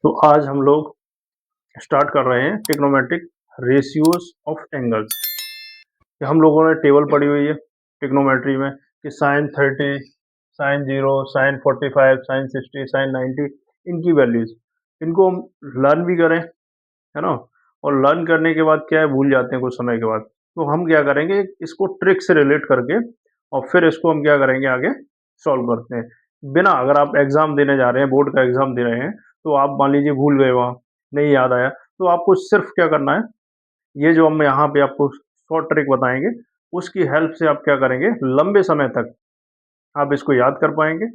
तो आज हम लोग स्टार्ट कर रहे हैं ट्रिग्नोमेट्रिक रेशियोज ऑफ एंगल्स। हम लोगों ने टेबल पढ़ी हुई है ट्रिग्नोमेट्री में कि sine 30, sine 0, sine 45, sine 60, sine 90 इनकी वैल्यूज, इनको हम लर्न भी करें, है ना। और लर्न करने के बाद क्या है, भूल जाते हैं कुछ समय के बाद। तो हम क्या करेंगे, इसको ट्रिक से रिलेट करके और फिर इसको हम क्या करेंगे, आगे सॉल्व करते हैं। बिना, अगर आप एग्जाम देने जा रहे हैं, बोर्ड का एग्जाम दे रहे हैं, तो आप मान लीजिए भूल गए, वहाँ नहीं याद आया, तो आपको सिर्फ क्या करना है, ये जो हम यहाँ पे आपको शॉर्ट ट्रिक बताएंगे, उसकी हेल्प से आप क्या करेंगे, लंबे समय तक आप इसको याद कर पाएंगे।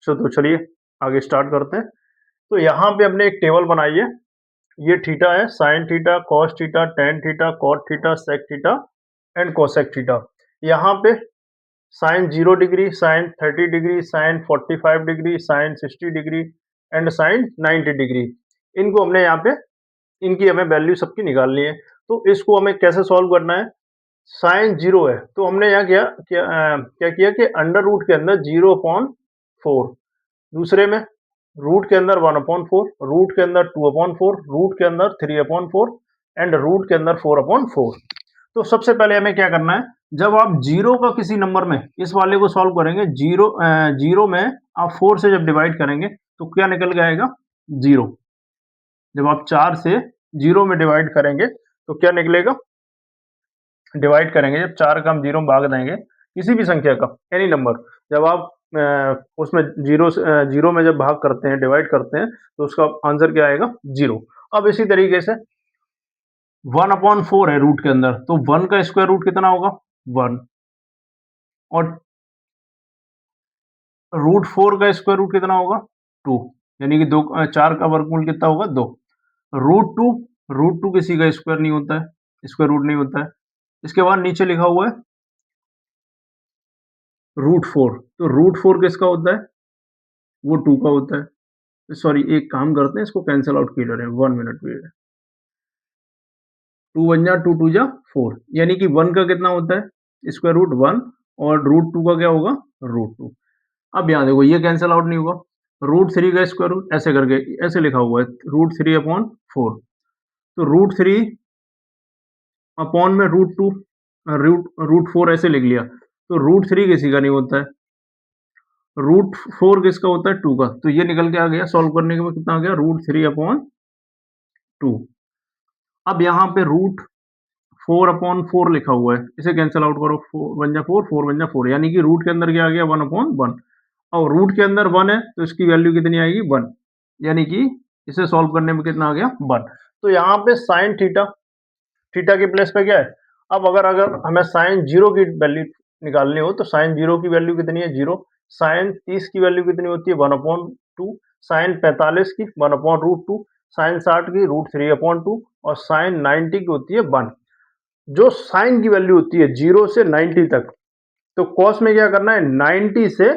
तो चलिए आगे स्टार्ट करते हैं। तो यहाँ पे हमने एक टेबल बनाई है। ये थीटा है, sine theta, cos theta, tan theta, cot theta, sec theta and cosec theta. यहाँ पे sine 0 degree, sine 30 degree, sine 45 degree, sine 60 degree and sine 90 degree, इनको हमने यहाँ पे, इनकी हमें वैल्यू सबकी निकालनी है। तो इसको हमें कैसे सॉल्व करना है, साइन 0 है तो हमने यहाँ क्या किया कि अंडर रूट के अंदर 0/4, दूसरे में रूट के अंदर 1/4, रूट के अंदर 2/4, रूट के अंदर 3/4 एंड रूट के अंदर 4/4। तो सबसे पहले हमें क्या करना है, जब आप जीरो का किसी नंबर में इस वाले को सॉल्व करेंगे, जीरो में आप 4 से जब डिवाइड करेंगे तो क्या निकल के आएगा, 0। जब आप 4 से 0 में डिवाइड करेंगे तो क्या निकलेगा, डिवाइड करेंगे जब 4 का हम 0 में भाग देंगे, किसी भी संख्या का, एनी नंबर, जब आप उसमें जीरो में जब भाग करते हैं, डिवाइड करते हैं, तो उसका आंसर क्या आएगा, 0। अब इसी तरीके से 1/4 है रूट के अंदर, तो 1 का स्क्वायर रूट कितना होगा, 1, और रूट 4 का स्क्वायर रूट कितना होगा, 2, यानी कि 4 का वर्गमूल कितना होगा, 2। रूट 2 किसी का स्क्वायर नहीं होता है, स्क्वायर रूट नहीं होता है। इसके बाद नीचे लिखा हुआ है रूट 4, तो रूट 4 किसका होता है, वो 2 का होता है। सॉरी, एक काम करते हैं, इसको कैंसिल आउट किया जाए, 1 मिनट वेट, 2 1 जा 2 2 जा 4, यानी कि 1 का कितना होता है, स्क्वायर रूट 1, और रूट 2 का क्या होगा, रूट 2। अब यहाँ देखो, ये कैंसिल आउट नहीं होगा, रूट 3 का स्क्वायर रूट ऐसे करके ऐसे लिखा हुआ है, रूट 3/4, तो रूट 3 अपॉन में रूट 2, रूट 4 ऐसे लिख लिया, तो रूट 3 किसी का नहीं होता है, रूट 4 किसका होता है, 2 का। तो ये निकल के आ गया, सॉल्व करने के बाद कितना आ गया, रूट 3/2। अब यहाँ पे रूट 4/4 लिखा हुआ है, इसे कैंसिल आउट करो, 4 1 जा 4, 4 1 जा 4, यानी कि रूट के अंदर क्या आ गया, 1/1, और रूट के अंदर 1 है तो इसकी वैल्यू कितनी आएगी, 1, यानी कि इसे सॉल्व करने में कितना आ गया, 1। तो यहाँ पे साइन थीटा, थीटा के प्लेस पे क्या है, अब अगर अगर हमें साइन 0 की वैल्यू निकालनी हो, तो साइन 0 की वैल्यू कितनी है, 0। साइन 30 की वैल्यू कितनी होती है, 1/2। साइन 45 की 1/√2। साइन 60 की √3/2, और साइन 90 की होती है 1। जो साइन की वैल्यू होती है 0 से 90 तक, तो कॉस में क्या करना है, 90 से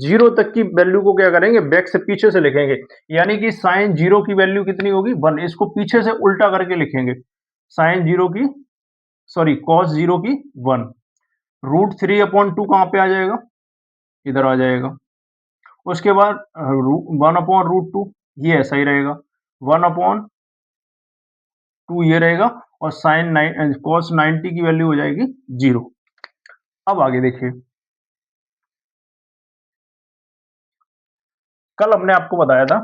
0 तक की वैल्यू को क्या करेंगे, बैक से पीछे से लिखेंगे, यानी कि साइन 0 की वैल्यू कितनी होगी, 1। इसको पीछे से उल्टा करके लिखेंगे, साइन 0 की, सॉरी, कॉस 0 की 1। √3/2 कहाँ पे आ जाएगा, इधर आ जाएगा। उसके बाद 1/√2, ये ऐसा ही रहेगा, 1/2 ये रहेगा, और साइन कॉस 90 की वैल्यू हो जाएगी 0। अब आगे देखिए, कल हमने आपको बताया था,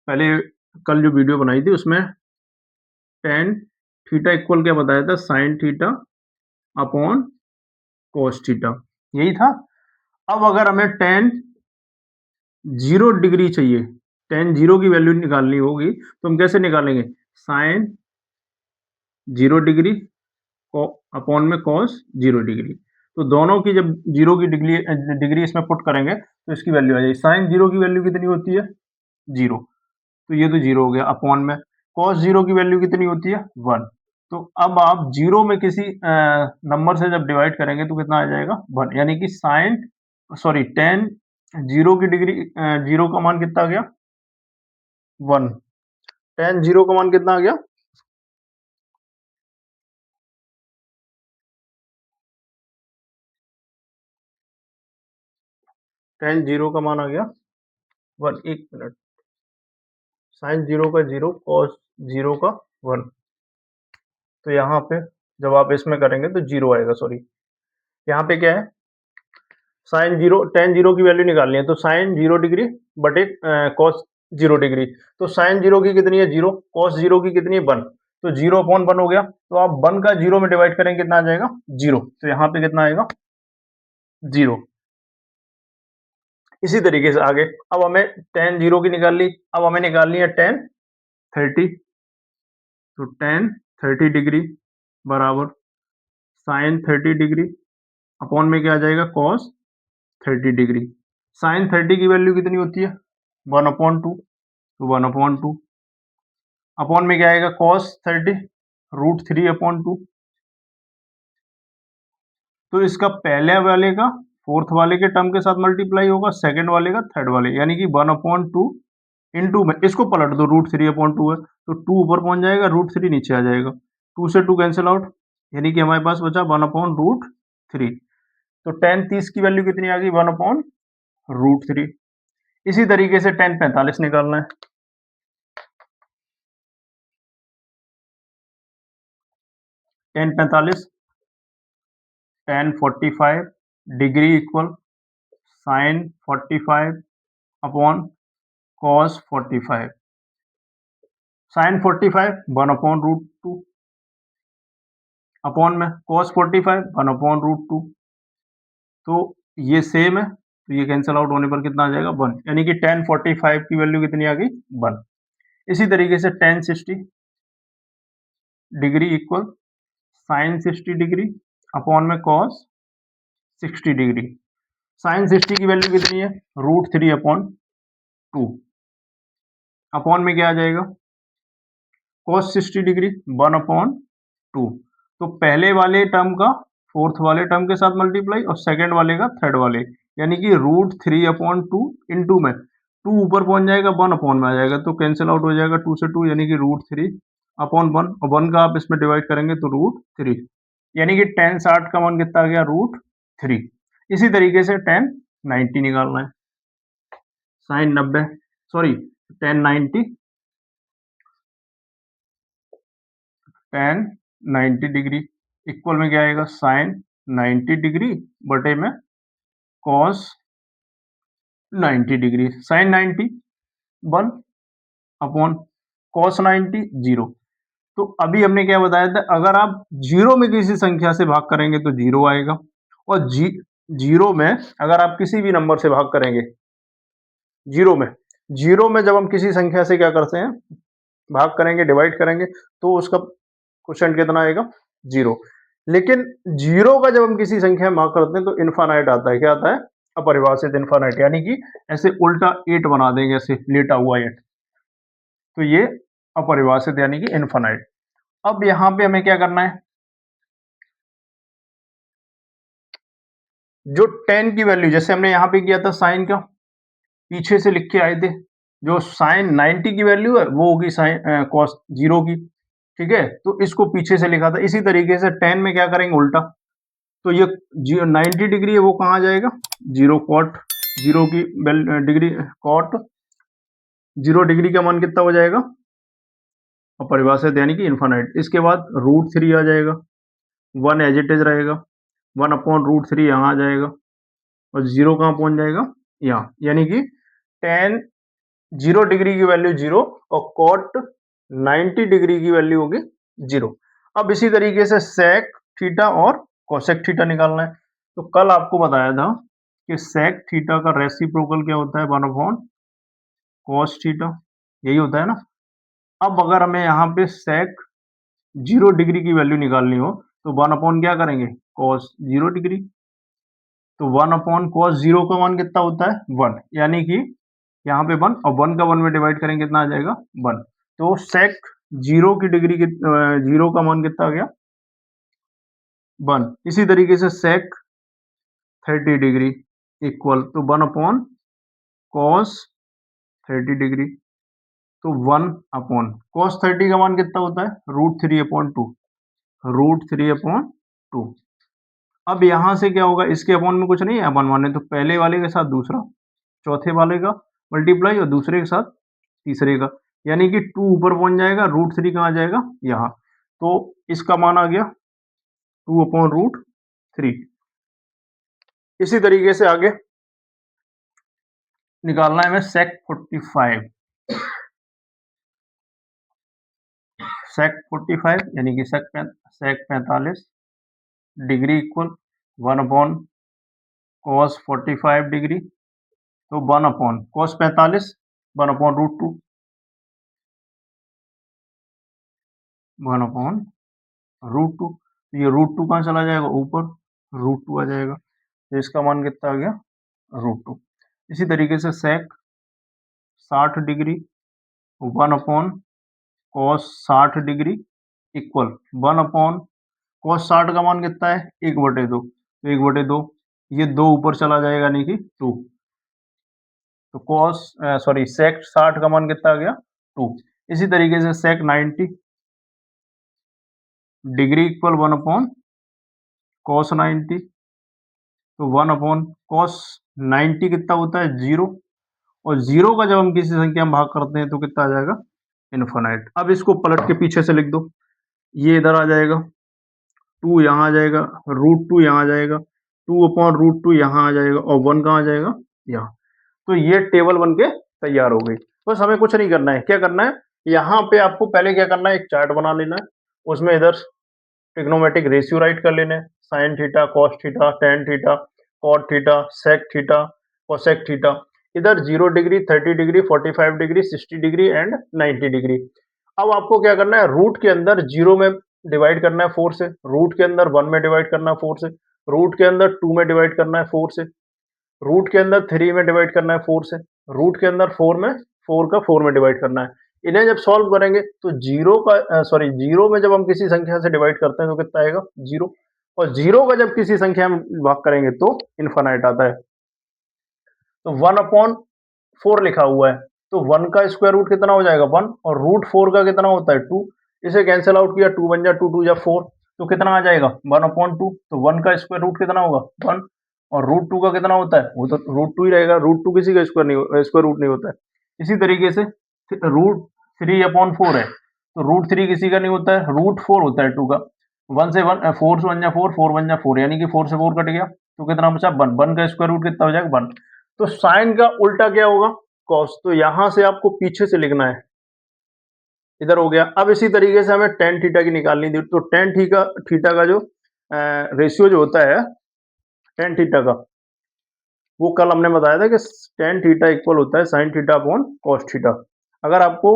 पहले कल जो वीडियो बनाई थी उसमें टेन थीटा इक्वल क्या बताया था, sine theta upon cos theta, यही था। अब अगर हमें टेन 0 डिग्री चाहिए, टेन 0 की वैल्यू निकालनी होगी, तो हम कैसे निकालेंगे, साइन 0 डिग्री अपॉन में कॉस 0 डिग्री। तो दोनों की जब 0 की डिग्री डिग्री इसमें पुट करेंगे तो इसकी वैल्यू आ जाएगी, साइन 0 की वैल्यू कितनी होती है, 0, तो ये तो 0 हो गया, अपॉन में कॉस 0 की वैल्यू कितनी होती है, 1। तो अब आप 0 में किसी नंबर से जब डिवाइड करेंगे तो कितना आ जाएगा, 1, यानी कि साइन, सॉरी, टेन 0 की डिग्री, 0 का मान कितना आ गया, 1। टेन 0 का मान कितना आ गया, टेन 0 का मान आ गया 1। एक मिनट, साइन 0 का 0, कॉस 0 का 1। तो यहाँ पे जब आप इसमें करेंगे तो 0 आएगा, सॉरी। यहाँ पे क्या है, साइन 0 tan 0 की वैल्यू निकालनी है, तो साइन 0 डिग्री बटे कॉस 0 डिग्री। तो साइन 0 की कितनी है 0, कॉस 0 की कितनी है 1, तो 0 अपॉन 1 हो गया। तो आप 1 का 0 में डिवाइड करेंगे कितना आ जाएगा 0, तो यहाँ पे कितना आएगा 0। इसी तरीके से आगे, अब हमें tan 0 की निकाल ली, अब हमें निकालनी है tan 30। तो tan 30 डिग्री बराबर साइन 30 डिग्री अपॉन में क्या आ जाएगा कॉस 30 डिग्री। साइन 30 की वैल्यू कितनी होती है 1/2, तो 1/2 अपॉन में क्या आएगा cos 30 √3/2। तो इसका पहले वाले का फोर्थ वाले के टर्म के साथ मल्टीप्लाई होगा, सेकंड वाले का थर्ड वाले, यानी कि 1/2 इंटू में इसको पलट दो, √3/2 है तो 2 ऊपर पहुंच जाएगा, √3 नीचे आ जाएगा, 2 से 2 कैंसिल आउट, यानी कि हमारे पास बचा 1/√3। तो tan 30 की वैल्यू कितनी आ गई 1/√3। इसी तरीके से tan 45 निकालना है। tan 45 tan 45 degree equal sine 45 upon cos 45। Sine 45 1/√2 upon में कॉस 45 1/√2। तो ये सेम है, तो ये कैंसिल आउट होने पर कितना आ जाएगा 1, यानी कि tan 45 की वैल्यू कितनी आ गई 1। इसी तरीके से tan 60 degree equal sine 60 degree upon में कॉस 60 डिग्री। साइन 60 की वैल्यू कितनी है √3/2 अपॉन में क्या आ जाएगा cos 60 डिग्री 1/2। तो पहले वाले टर्म का फोर्थ वाले टर्म के साथ मल्टीप्लाई और सेकंड वाले का थर्ड वाले, यानी कि √3/2 इंटू में 2 ऊपर पहुंच जाएगा 1 अपॉन में आ जाएगा, तो कैंसिल आउट हो जाएगा 2 से 2, यानी कि √3/1 और 1 का आप इसमें डिवाइड करेंगे तो √3, यानी कि tan 60 का मान कितना आ गया √3। इसी तरीके से tan 90 निकालना है। Sine 90 sorry tan 90 tan 90 degree equal में क्या आएगा साइन 90 डिग्री बटे में cos 90 degree. Sine 90 1 upon cos 90 0। तो अभी हमने क्या बताया था, अगर आप जीरो में किसी संख्या से भाग करेंगे तो जीरो आएगा, और जीरो में अगर आप किसी भी नंबर से भाग करेंगे, जीरो में जब हम किसी संख्या से क्या करते हैं भाग करेंगे, डिवाइड करेंगे, तो उसका क्वोशिएंट कितना आएगा 0। लेकिन 0 का जब हम किसी संख्या में भाग करते हैं तो इनफाइनाइट आता है, क्या आता है अपरिभाषित इनफाइनाइट, यानी कि ऐसे उल्टा 8 बना देंगे, ऐसे लेटा हुआ 8, तो ये अपरिभाषित यानी कि इनफाइनाइट। अब यहां पे हमें क्या करना है, जो tan की वैल्यू जैसे हमने यहां पे किया था साइन का, पीछे से लिख के आए थे, जो साइन 90 की वैल्यू है वो होगी साइन कॉस 0 की, ठीक है, तो इसको पीछे से लिखा था। इसी तरीके से tan में क्या करेंगे उल्टा, तो ये 90 डिग्री है वो कहाँ जाएगा 0 कॉट 0 की डिग्री, कॉट 0 डिग्री का मान कितना हो जाएगा अपरिभाषित यानी कि इनफाइनाइट। इसके बाद √3 आ जाएगा, 1 एज इट इज रहेगा, 1/√3 यहाँ आ जाएगा, और 0 कहाँ पहुंच जाएगा यहाँ, यानी कि tan 0 डिग्री की वैल्यू 0 और cot 90 डिग्री की वैल्यू होगी 0। अब इसी तरीके से sec थीटा और cosec थीटा निकालना है। तो कल आपको बताया था कि sec थीटा का रेसिप्रोकल क्या होता है 1/cos थीटा, यही होता है ना। अब अगर हमें यहाँ पे sec 0 डिग्री की वैल्यू निकालनी हो तो 1 क्या करेंगे cos 0 डिग्री, तो 1/cos 0 का मान कितना होता है 1, यानी कि यहाँ पे 1 और 1 का 1 में डिवाइड करेंगे कितना आ जाएगा 1। तो sec 0 की डिग्री 0 का मान कितना आ गया 1। इसी तरीके से sec 30 डिग्री इक्वल तो 1/cos 30 डिग्री, तो 1/cos 30 का मान कितना होता है √3/2, √3/2। अब यहां से क्या होगा, इसके अपॉन में कुछ नहीं है, अपन माने तो पहले वाले के साथ दूसरा, चौथे वाले का मल्टीप्लाई और दूसरे के साथ तीसरे का, यानी कि 2 ऊपर पहुंच जाएगा, √3 कहाँ जाएगा, यहाँ। तो इसका मान आ गया 2/√3। इसी तरीके से आगे निकालना है हमें sec 45। sec 45 यानी कि sec 45 degree equal 1/cos 45 degree, तो 1/cos 45 1/√2, 1/√2। ये √2 कहाँ चला जाएगा, ऊपर, √2 आ जाएगा। तो इसका मान कितना आ गया, √2। इसी तरीके से sec 60 degree 1/cos 60 degree equal 1/cos 60 का मान कितना है, 1/2, तो 1/2 ये 2 ऊपर चला जाएगा यानी कि 2। तो sec 60 का मान कितना आ गया, 2। इसी तरीके से sec 90 डिग्री इक्वल 1/cos 90, तो 1/cos 90 कितना होता है, 0। और 0 का जब हम किसी संख्या में भाग करते हैं तो कितना आ जाएगा, इनफाइनाइट। अब इसको पलट के पीछे से लिख दो, ये इधर आ जाएगा, 2 यहाँ आ जाएगा, √2 यहाँ आ जाएगा, 2/√2 यहाँ आ जाएगा, और 1 कहाँ आ जाएगा, यहाँ। तो ये टेबल बन के तैयार हो गई। बस हमें कुछ नहीं करना है, क्या करना है, यहाँ पे आपको पहले क्या करना है, एक चार्ट बना लेना है, उसमें इधर ट्रिग्नोमेट्रिक रेशियो राइट कर लेना है, sine theta, cos theta, tan theta, cot theta, sec theta, cosec theta. इधर 0 degree, 30 degree, 45 degree, 60 degree and 90 degree. अब आपको क्या करना है, रूट के अंदर 0 में डिवाइड करना है 4 से, रूट के अंदर 1 में डिवाइड करना है 4 से, रूट के अंदर 2 में डिवाइड करना है 4 से, रूट के अंदर 3 में डिवाइड करना है 4 से, रूट के अंदर 4 का 4 में डिवाइड करना है। इन्हें जब सॉल्व करेंगे तो 0 में जब हम किसी संख्या से डिवाइड करते हैं तो कितना आएगा, 0। और 0 का जब किसी संख्या में भाग करेंगे तो इनफाइनाइट आता है। तो 1/4 लिखा हुआ है, तो 1 का स्क्वायर रूट कितना हो जाएगा, 1, और √4 का कितना होता है, 2। इसे कैंसिल आउट किया, 2 बन जा 2, 2 जा 4, तो कितना आ जाएगा, 1/2। तो 1 का स्क्वायर रूट कितना होगा, 1, और √2 का कितना होता है, वो तो √2 ही रहेगा, √2 किसी का स्क्वायर रूट नहीं होता है। इसी तरीके से √3/4 है, तो √3 किसी का नहीं होता है, √4 होता है 2 का। 1 से 1 4 से 1 जा 4, 4 1 जा 4, यानी कि 4 से 4 कट गया, तो कितना बचा, 1। 1 का स्क्वायर रूट कितना हो जाएगा, 1। तो साइन का उल्टा क्या होगा, कॉस। तो यहां से आपको पीछे से लिखना है, इधर हो गया। अब इसी तरीके से हमें टेन थीटा की निकालनी थी, तो टेन थीटा का जो रेशियो जो होता है टेन थीटा का, वो कल हमने बताया था कि टेन थीटा इक्वल होता है sine theta upon cos theta. अगर आपको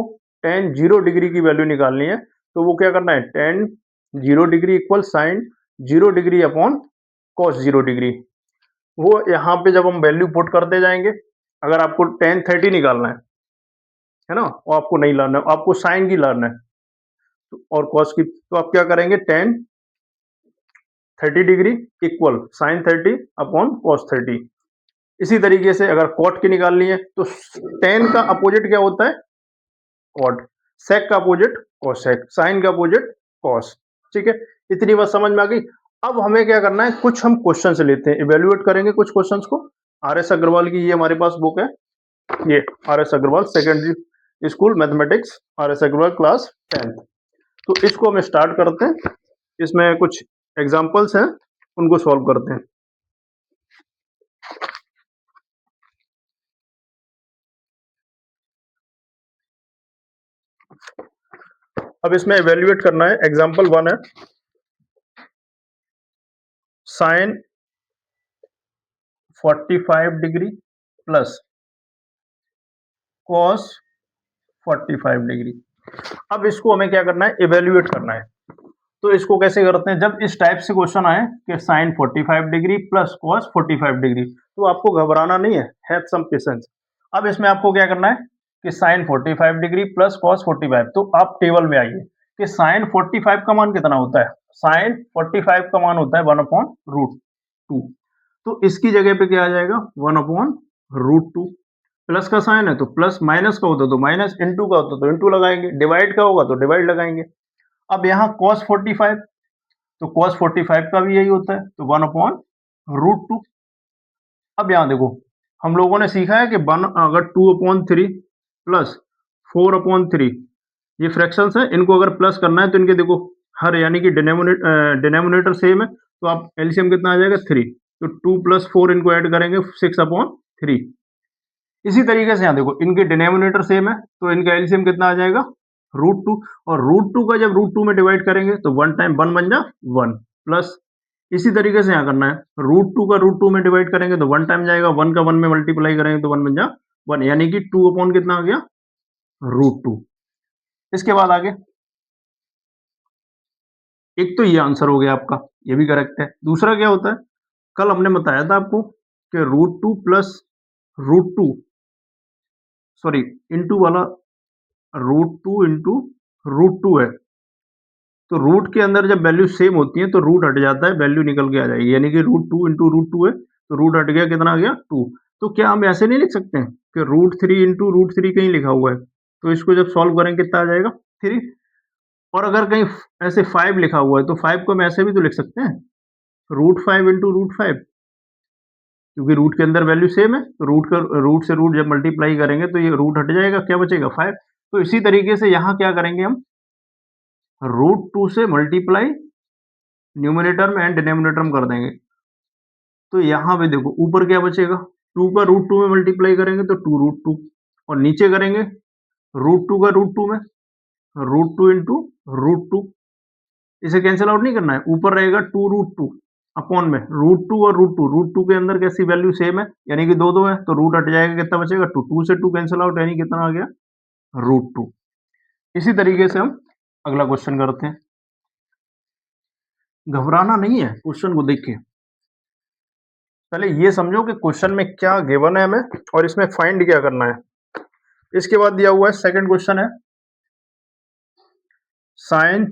टेन 0 डिग्री की वैल्यू निकालनी है तो वो क्या करना है, tan 0 degree equal sine 0 degree upon cos 0 degree. वो यहाँ पे जब हम वैल्यू पुट करते जाएंगे, अगर आपको टेन 30 निकालना है ना, वो आपको नहीं लाना है, आपको साइन की लाना है और कॉस की, तो आप क्या करेंगे, tan 30 degree equal sine 30 upon cos 30। इसी तरीके से अगर कॉट की निकालनी है तो टेन का अपोजिट क्या होता है, कॉट। सेक का अपोजिट कोसेक, साइन का अपोजिट कॉस। ठीक है, इतनी बात समझ में आ गई। अब हमें क्या करना है, कुछ हम क्वेश्चन से लेते हैं, इवेल्युएट करेंगे कुछ क्वेश्चंस को। RS अग्रवाल की ये हमारे पास बुक है, ये RS Agarwal secondary school mathematics, RS Agarwal class 10th। तो इसको हम स्टार्ट करते हैं, इसमें कुछ एग्जाम्पल्स हैं, उनको सॉल्व करते हैं। अब इसमें इवेल्युएट करना है, एग्जाम्पल 1 है sine 45 degree plus cos 45 degree. अब इसको हमें क्या करना है, इवेल्युएट करना है। तो इसको कैसे करते हैं, जब इस टाइप से क्वेश्चन आए कि sine 45 degree plus cos 45 degree, तो आपको घबराना नहीं है, हैव सम पेशेंस। अब इसमें आपको क्या करना है कि साइन 45 डिग्री प्लस कॉस 45, तो आप टेबल में आइए कि साइन 45 का मान कितना होता है, साइन 45 का मान होता है 1/√2। तो इसकी जगह पे क्या आ जाएगा, 1/√2। प्लस का साइन है तो प्लस, माइनस का होता तो माइनस, इंटू का होता तो इंटू लगाएंगे, डिवाइड का होगा तो डिवाइड लगाएंगे। अब यहाँ cos 45, तो cos 45 का भी यही होता है, तो 1/√2। अब यहाँ देखो, हम लोगों ने सीखा है कि 1 अगर 2/3 प्लस 4/3 ये फ्रैक्शंस हैं, इनको अगर प्लस करना है तो इनके देखो हर यानी कि डिनोमिनेटर सेम है, तो आप एलसीएम कितना आ जाएगा 3, तो 2 + 4 इनको ऐड करेंगे 6/3। इसी तरीके से यहाँ देखो इनके डिनोमिनेटर सेम है, तो इनका एलसीएम कितना आ जाएगा √2, और √2 का जब √2 में डिवाइड करेंगे तो 1 टाइम 1 बन जा 1 प्लस इसी तरीके से यहाँ करना है, √2 का √2 में डिवाइड करेंगे तो 1 टाइम जाएगा, 1 का 1 में मल्टीप्लाई करेंगे तो 1 बन जा 1, यानी कि 2 कितना आ गया √2। इसके बाद आगे एक तो ये आंसर हो गया आपका, ये भी करेक्ट है। दूसरा क्या होता है, कल हमने बताया था आपको कि √2 प्लस √2 सॉरी इंटू वाला √2 इंटू √2 है, तो रूट के अंदर जब वैल्यू सेम होती है तो रूट हट जाता है, वैल्यू निकल के आ जाएगी, यानी कि √2 इंटू √2 है, तो रूट हट गया, कितना आ गया 2। तो क्या हम ऐसे नहीं लिख सकते हैं कि √3 इंटू √3 कहीं लिखा हुआ है, तो इसको जब सॉल्व करेंगे कितना आ जाएगा 3, और अगर कहीं ऐसे 5 लिखा हुआ है तो 5 को हम ऐसे भी तो लिख सकते हैं √5 इंटू √5, क्योंकि रूट के अंदर वैल्यू सेम है, तो रूट से रूट जब मल्टीप्लाई करेंगे तो ये रूट हट जाएगा, क्या बचेगा 5। तो इसी तरीके से यहाँ क्या करेंगे हम, √2 से मल्टीप्लाई न्यूमरेटर में एंड डिनोमिनेटर में कर देंगे, तो यहाँ पे देखो ऊपर क्या बचेगा, 2 का √2 में मल्टीप्लाई करेंगे तो 2√2, और नीचे करेंगे √2 का √2 में √2 इंटू √2, इसे कैंसिल आउट नहीं करना है, ऊपर रहेगा 2√2 अपॉन में √2 और √2 के अंदर कैसी वैल्यू सेम है, यानी कि 2 है, तो रूट हट जाएगा, कितना बचेगा 2, 2 से 2 कैंसिल आउट, यानी कितना आ गया √2। इसी तरीके से हम अगला क्वेश्चन करते हैं। घबराना नहीं है क्वेश्चन को देख के, पहले ये समझो कि क्वेश्चन में क्या गिवन है हमें और इसमें फाइंड क्या करना है। इसके बाद दिया हुआ है सेकंड क्वेश्चन है sine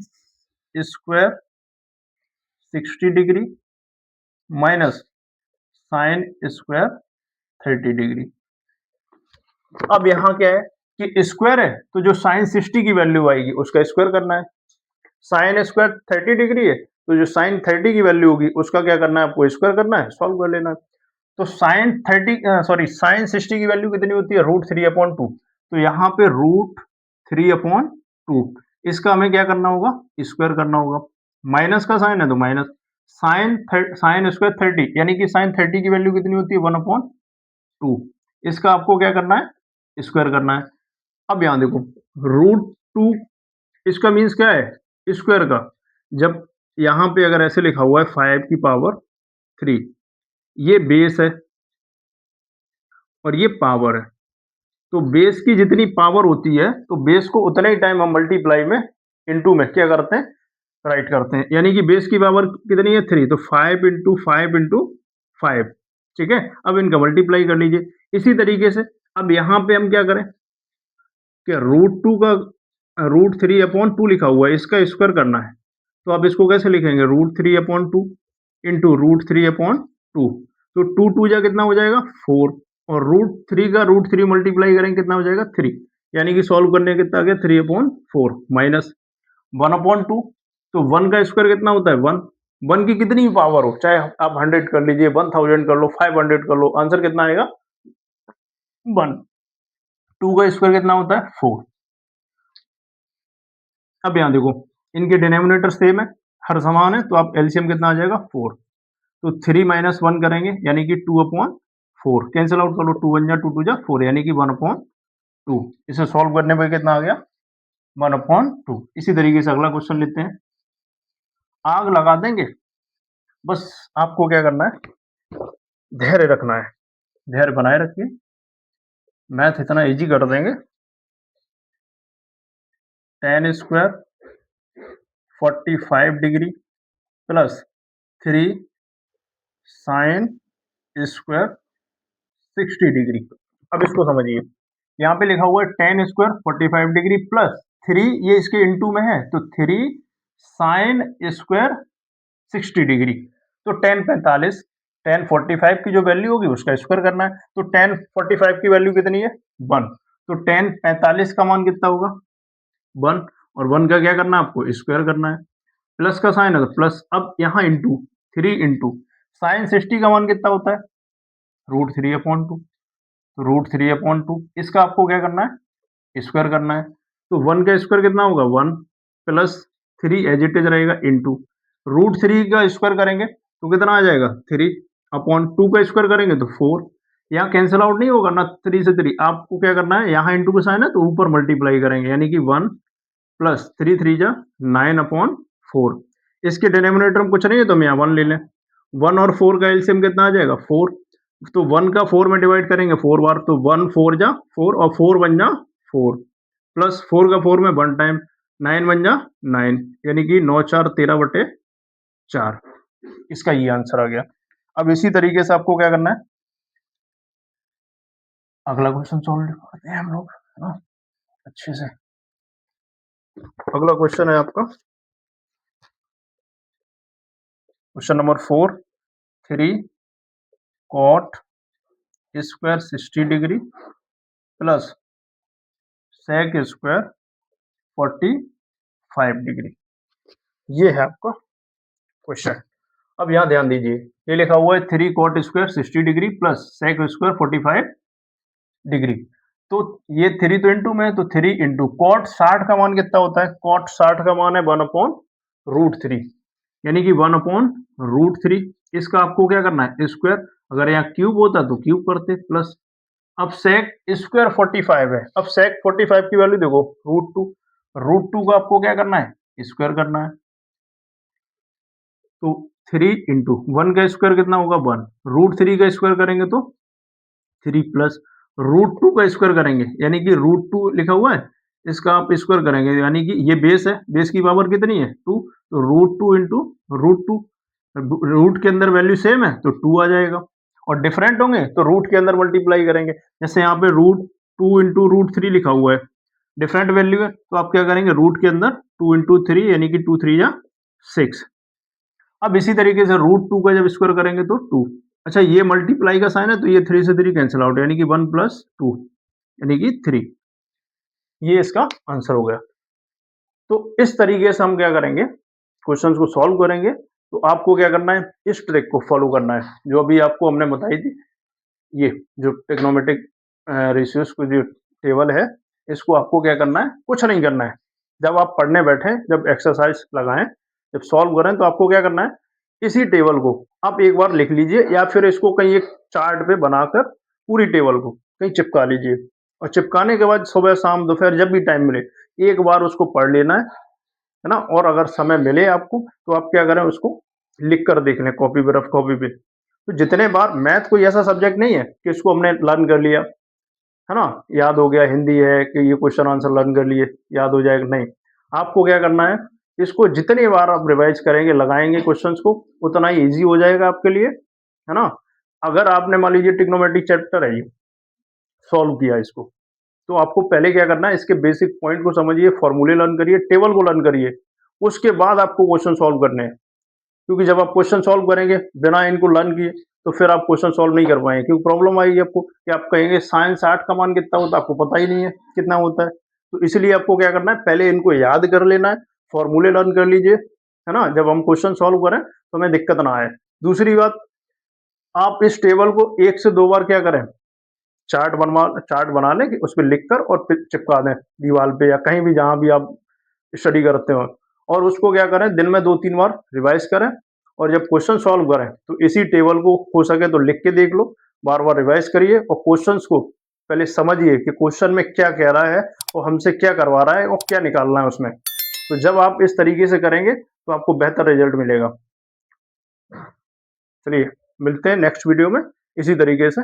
square 60 degree minus sine square 30 degree. अब यहाँ क्या है कि स्क्वायर है, तो जो साइन 60 की वैल्यू आएगी उसका स्क्वायर करना है, साइन स्क्वायर 30 डिग्री है, तो जो साइन 30 की वैल्यू होगी उसका क्या करना है, आपको स्क्वायर करना है, सॉल्व कर लेना है। तो साइन 60 की वैल्यू कितनी होती है √3/2, तो यहाँ पे √3/2, इसका हमें क्या करना होगा स्क्वायर करना होगा, माइनस का साइन है तो माइनस साइन स्क्वायर 30, यानी कि साइन 30 की वैल्यू कितनी होती है 1/2, इसका आपको क्या करना है स्क्वायर करना है। अब यहाँ देखो √2 इसका मीन्स क्या है स्क्वायर का, जब यहाँ पे अगर ऐसे लिखा हुआ है 5 की पावर 3, ये बेस है और ये पावर है, तो बेस की जितनी पावर होती है तो बेस को उतने ही टाइम हम मल्टीप्लाई में इनटू में क्या करते हैं राइट करते हैं, यानी कि बेस की पावर कितनी है 3, तो 5 इंटू 5 इंटू 5, ठीक है। अब इनका मल्टीप्लाई कर लीजिए। इसी तरीके से अब यहाँ पे हम क्या करें कि √2 का √3/2 लिखा हुआ है, इसका स्क्वायर करना है, तो आप इसको कैसे लिखेंगे √3/2 इंटू √3/2, तो 2 जा कितना हो जाएगा 4, और √3 का √3 मल्टीप्लाई करेंगे कितना हो जाएगा 3, यानी कि सॉल्व करने कितना आ गया 3/4 माइनस 1/2, तो 1 का स्क्वायर कितना होता है 1, 1 की कितनी भी पावर हो, चाहे आप 100 कर लीजिए, 1000 कर लो, 500 कर लो, आंसर कितना आएगा 1। 2 का स्क्वायर कितना होता है 4। अब यहाँ देखो इनके डिनोमिनेटर सेम है, हर समान है, तो आप एलसीएम कितना आ जाएगा 4, तो 3 माइनस 1 करेंगे यानी कि 2/4, कैंसिल आउट कर लो, 2 1 जा 2 2 जा 4, यानी कि 1/2। इसे सॉल्व करने पर कितना आ गया 1/2। इसी तरीके से अगला क्वेश्चन लेते हैं, आग लगा देंगे, बस आपको क्या करना है धैर्य रखना है, धैर्य बनाए रखिए, मैथ इतना इजी कर देंगे। tan square 45 degree plus 3 sine square 60 degree. अब इसको समझिए, यहाँ पे लिखा हुआ है tan स्क्वायर 45 डिग्री प्लस 3, ये इसके इनटू में है, तो 3 साइन स्क्वायर 60 डिग्री, तो tan 45, tan 45 की जो वैल्यू होगी उसका स्क्वायर करना है, तो tan 45 की वैल्यू कितनी है 1, तो tan 45 का मान कितना होगा 1, और 1 का क्या करना है आपको स्क्वायर करना है, प्लस का साइन है तो प्लस, अब यहाँ इंटू 3 इंटू साइन 60 का मान कितना होता है √3/2, तो √3/2, इसका आपको क्या करना है स्क्वायर करना है, तो 1 का स्क्वायर कितना होगा 1 प्लस 3 एज इट इज रहेगा इनटू √3 का स्क्वायर करेंगे तो कितना आ जाएगा 3 अपॉन 2 का स्क्वायर करेंगे तो 4। यहाँ कैंसिल आउट नहीं होगा ना 3 से 3, आपको क्या करना है यहाँ इंटू का साइन है तो ऊपर मल्टीप्लाई करेंगे यानी कि 1 प्लस 3 3 जा 9 अपॉन 4। इसके डिनोमिनेटर में कुछ नहीं है तो हम यहाँ 1 ले लें। 1 और 4 का एलसीएम कितना आ जाएगा 4, तो 1 का 4 में डिवाइड करेंगे 4 बार तो 1 4 जा 4 और 4 1 जा 4 प्लस 4 का 4 में 1 टाइम 9 1 जा 9 यानी कि 9 4 13 बटे 4। इसका ये आंसर आ गया। अब इसी तरीके से आपको क्या करना है, अगला क्वेश्चन सॉल्व करते हैं हम लोग, है ना, अच्छे से। अगला क्वेश्चन है आपका question number 4, 3 cot square 60 degree plus sec square 45 degree, ये है आपका क्वेश्चन। अब यहाँ ध्यान दीजिए, ये लिखा हुआ है 3 cot square 60 degree plus sec square 45 degree, तो ये 3 तो इंटू में है तो 3 इंटू कॉट 60 का मान कितना होता है, कॉट 60 का मान है 1/√3 यानी कि 1/√3। इसका आपको क्या करना है स्क्वायर, अगर यहाँ क्यूब होता तो क्यूब करते प्लस। अब सेक स्क्वायर 45 है, अब सेक 45 की वैल्यू देखो √2 का आपको क्या करना है स्क्वायर करना है, तो 3 इंटू 1 का स्क्वायर कितना होगा 1, √3 का स्क्वायर करेंगे तो 3 प्लस √2 का स्क्वायर करेंगे यानी कि √2 लिखा हुआ है, इसका आप स्क्वायर करेंगे यानी कि ये बेस है, बेस की पावर कितनी है 2, तो √2 इंटू √2, रूट के अंदर वैल्यू सेम है तो 2 आ जाएगा और डिफरेंट होंगे तो रूट के अंदर मल्टीप्लाई करेंगे। जैसे यहाँ पे √2 इंटू √3 लिखा हुआ है, डिफरेंट वैल्यू है तो आप क्या करेंगे रूट के अंदर 2 इंटू 3 यानी कि 2 3 या 6। अब इसी तरीके से √2 का जब स्क्वायर करेंगे तो 2। अच्छा ये मल्टीप्लाई का साइन है तो ये 3 से 3 कैंसिल आउट यानी कि 1 प्लस 2 यानी कि 3, ये इसका आंसर हो गया। तो इस तरीके से हम क्या करेंगे क्वेश्चंस को सॉल्व करेंगे। तो आपको क्या करना है इस ट्रिक को फॉलो करना है जो अभी आपको हमने बताई थी, ये जो ट्रिग्नोमेट्रिक रेशियोज को जो टेबल है इसको आपको क्या करना है, कुछ नहीं करना है। जब आप पढ़ने बैठे, जब एक्सरसाइज लगाएं, जब सॉल्व करें तो आपको क्या करना है इसी टेबल को आप एक बार लिख लीजिए या फिर इसको कहीं एक चार्ट पे बनाकर पूरी टेबल को कहीं चिपका लीजिए और चिपकाने के बाद सुबह शाम दोपहर जब भी टाइम मिले एक बार उसको पढ़ लेना है ना। और अगर समय मिले आपको तो आप क्या करें उसको लिख कर देख लें कॉपी पे, रफ कॉपी पे। तो जितने बार, मैथ कोई ऐसा सब्जेक्ट नहीं है कि इसको हमने लर्न कर लिया है ना, याद हो गया, हिंदी है कि ये क्वेश्चन आंसर लर्न कर लिए याद हो जाएगा, नहीं। आपको क्या करना है इसको जितनी बार आप रिवाइज करेंगे लगाएंगे क्वेश्चंस को उतना ही इजी हो जाएगा आपके लिए, है ना। अगर आपने मान लीजिए ट्रिग्नोमेट्रिक चैप्टर है ये सॉल्व किया इसको, तो आपको पहले क्या करना है इसके बेसिक पॉइंट को समझिए, फॉर्मूले लर्न करिए, टेबल को लर्न करिए, उसके बाद आपको क्वेश्चन सॉल्व करने हैं। क्योंकि जब आप क्वेश्चन सॉल्व करेंगे बिना इनको लर्न किए तो फिर आप क्वेश्चन सॉल्व नहीं कर पाएंगे, क्योंकि प्रॉब्लम आएगी आपको कि आप कहेंगे साइंस 60 का मान कितना होता है, आपको पता ही नहीं है कितना होता है। तो इसलिए आपको क्या करना है पहले इनको याद कर लेना है, फॉर्मूले लर्न कर लीजिए, है ना, जब हम क्वेश्चन सॉल्व करें तो हमें दिक्कत ना आए। दूसरी बात, आप इस टेबल को 1 से 2 बार क्या करें, चार्ट बना लें कि उस पर लिख कर और फिर चिपका दें दीवार पे या कहीं भी जहां भी आप स्टडी करते हो, और उसको क्या करें दिन में 2-3 बार रिवाइज करें और जब क्वेश्चन सॉल्व करें तो इसी टेबल को हो सके तो लिख के देख लो, बार बार रिवाइज करिए और क्वेश्चंस को पहले समझिए कि क्वेश्चन में क्या कह रहा है और हमसे क्या करवा रहा है और क्या निकालना है उसमें। तो जब आप इस तरीके से करेंगे तो आपको बेहतर रिजल्ट मिलेगा। चलिए मिलते हैं नेक्स्ट वीडियो में इसी तरीके से।